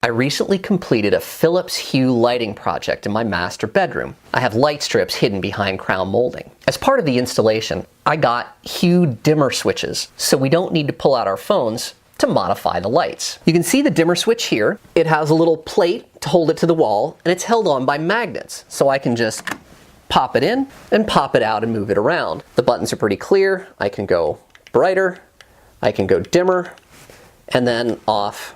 I recently completed a Philips Hue lighting project in my master bedroom. I have light strips hidden behind crown molding. As part of the installation, I got Hue Dimmer Switches, so we don't need to pull out our phones to modify the lights. You can see the dimmer switch here. It has a little plate to hold it to the wall, and it's held on by magnets, so I can just pop it in and pop it out and move it around. The buttons are pretty clear. I can go brighter, I can go dimmer, and then off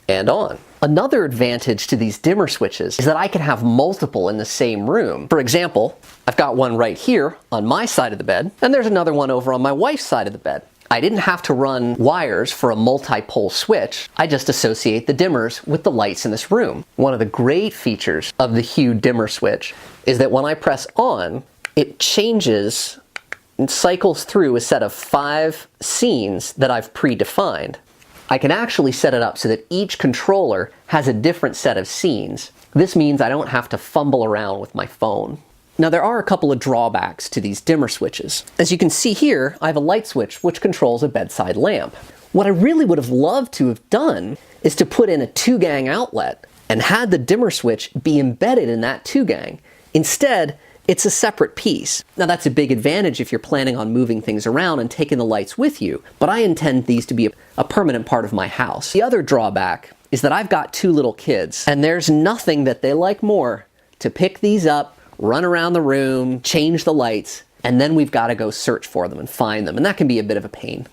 and on. Another advantage to these dimmer switches is that I can have multiple in the same room. For example, I've got one right here on my side of the bed, and there's another one over on my wife's side of the bed. I didn't have to run wires for a multi-pole switch. I just associate the dimmers with the lights in this room. One of the great features of the Hue Dimmer Switch is that when I press on, it changes and cycles through a set of 5 scenes that I've predefined. I can actually set it up so that each controller has a different set of scenes. This means I don't have to fumble around with my phone. Now there are a couple of drawbacks to these dimmer switches. As you can see here, I have a light switch which controls a bedside lamp. What I really would have loved to have done is to put in a 2-gang outlet and had the dimmer switch be embedded in that 2-gang. Instead, it's a separate piece. Now that's a big advantage if you're planning on moving things around and taking the lights with you, but I intend these to be a permanent part of my house. The other drawback is that I've got 2 little kids, and there's nothing that they like more to pick these up, run around the room, change the lights, and then we've got to go search for them and find them, and that can be a bit of a pain.